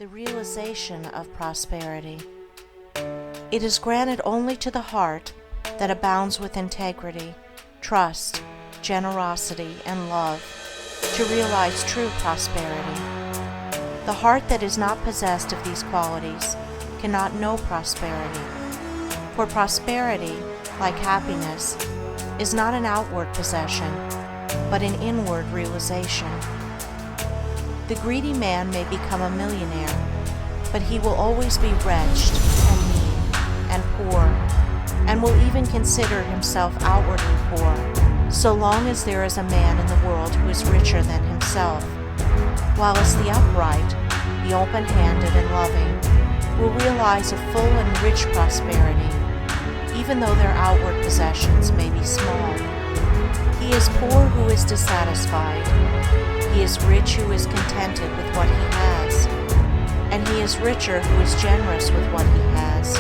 the realization of prosperity. It is granted only to the heart that abounds with integrity, trust, generosity, and love to realize true prosperity. The heart that is not possessed of these qualities cannot know prosperity, for prosperity, like happiness, is not an outward possession, but an inward realization. The greedy man may become a millionaire, but he will always be wretched and mean and poor, and will even consider himself outwardly poor, so long as there is a man in the world who is richer than himself, whilst the upright, the open-handed and loving, will realize a full and rich prosperity, even though their outward possessions may be small. He is poor who is dissatisfied. He is rich who is contented with what he has, and he is richer who is generous with what he has.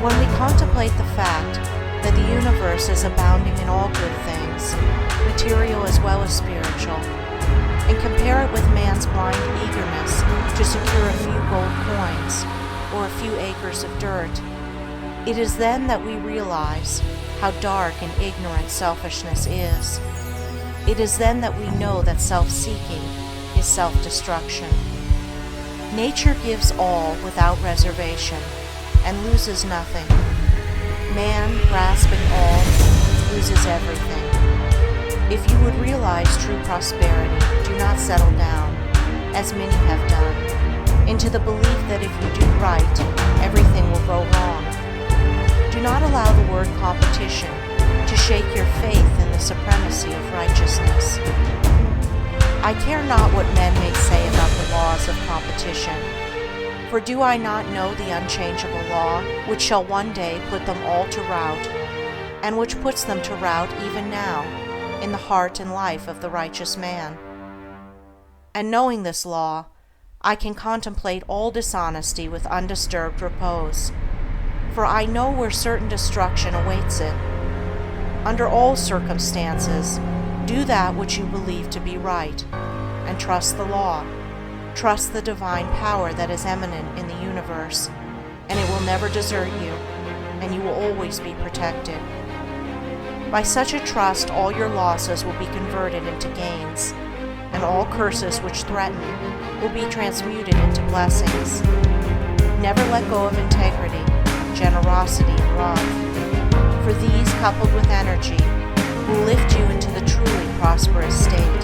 When we contemplate the fact that the universe is abounding in all good things, material as well as spiritual, and compare it with man's blind eagerness to secure a few gold coins or a few acres of dirt, it is then that we realize how dark and ignorant selfishness is. It is then that we know that self-seeking is self-destruction. Nature gives all without reservation and loses nothing. Man, grasping all, loses everything. If you would realize true prosperity, do not settle down, as many have done, into the belief that if you do right, everything will go wrong. Do not allow the word competition to shake your faith in the supremacy of righteousness. I care not what men may say about the laws of competition, for do I not know the unchangeable law, which shall one day put them all to rout, and which puts them to rout even now, in the heart and life of the righteous man? And knowing this law, I can contemplate all dishonesty with undisturbed repose, for I know where certain destruction awaits it. Under all circumstances, do that which you believe to be right, and trust the law. Trust the divine power that is eminent in the universe, and it will never desert you, and you will always be protected. By such a trust, all your losses will be converted into gains, and all curses which threaten will be transmuted into blessings. Never let go of integrity, generosity, and love, for these, coupled with energy, will lift you into the truly prosperous state.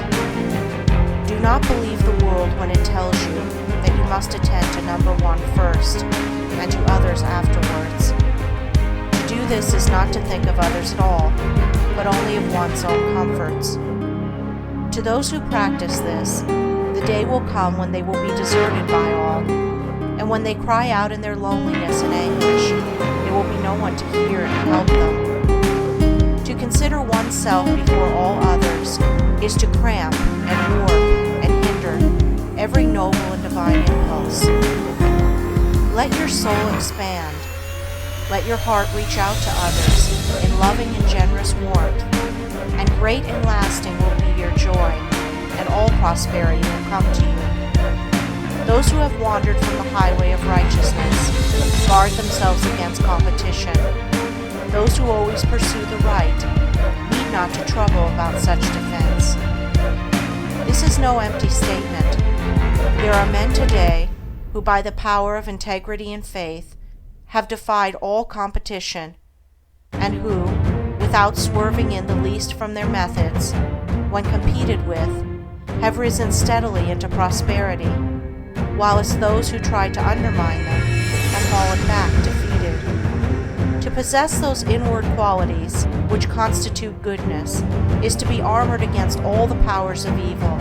Do not believe the world when it tells you that you must attend to number one first, and to others afterwards. To do this is not to think of others at all, but only of one's own comforts. To those who practice this, the day will come when they will be deserted by all, and when they cry out in their loneliness and anguish, there will be no one to hear and help them. To consider oneself before all others is to cramp and warp and hinder every noble and divine impulse. Let your soul expand. Let your heart reach out to others in loving and generous warmth, and great and lasting will be your joy, and all prosperity will come to you. Those who have wandered from the highway of righteousness guard themselves against competition. Those who always pursue the right need not to trouble about such defense. This is no empty statement. There are men today who, by the power of integrity and faith, have defied all competition, and who, without swerving in the least from their methods, when competed with, have risen steadily into prosperity, whilst those who tried to undermine them have fallen back defeated. To possess those inward qualities which constitute goodness is to be armored against all the powers of evil,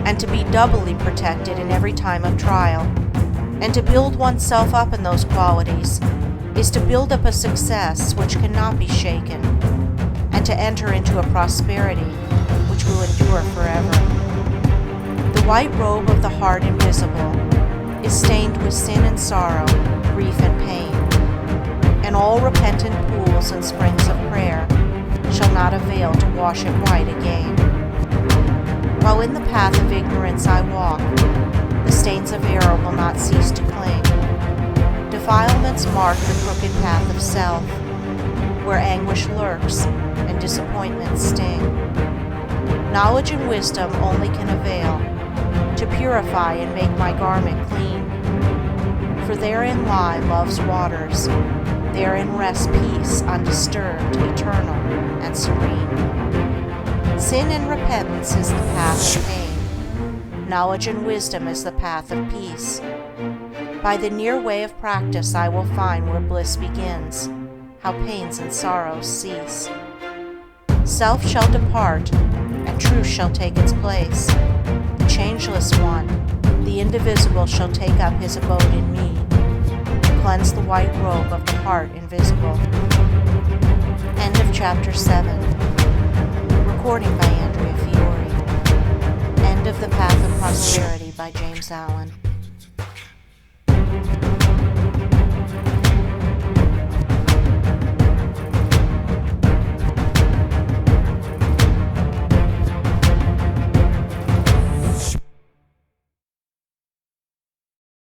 and to be doubly protected in every time of trial. And to build oneself up in those qualities is to build up a success which cannot be shaken, and to enter into a prosperity which will endure forever. The white robe of the heart invisible is stained with sin and sorrow, grief and pain, and all repentant pools and springs of prayer shall not avail to wash it white again. While in the path of ignorance I walk, The stains of error will not cease to cling. Defilements mark the crooked path of self, where anguish lurks and disappointments sting. Knowledge and wisdom only can avail to purify and make my garment clean. For therein lie love's waters, therein rests peace undisturbed, eternal, and serene. Sin and repentance is the path of pain. Knowledge and wisdom is the path of peace. By the near way of practice I will find where bliss begins, how pains and sorrows cease. Self shall depart, and truth shall take its place. The changeless one, the indivisible, shall take up his abode in me, cleanse the white robe of the heart invisible. End of Chapter 7. Recording by Andrea Fiore. End of The Path of Prosperity by James Allen.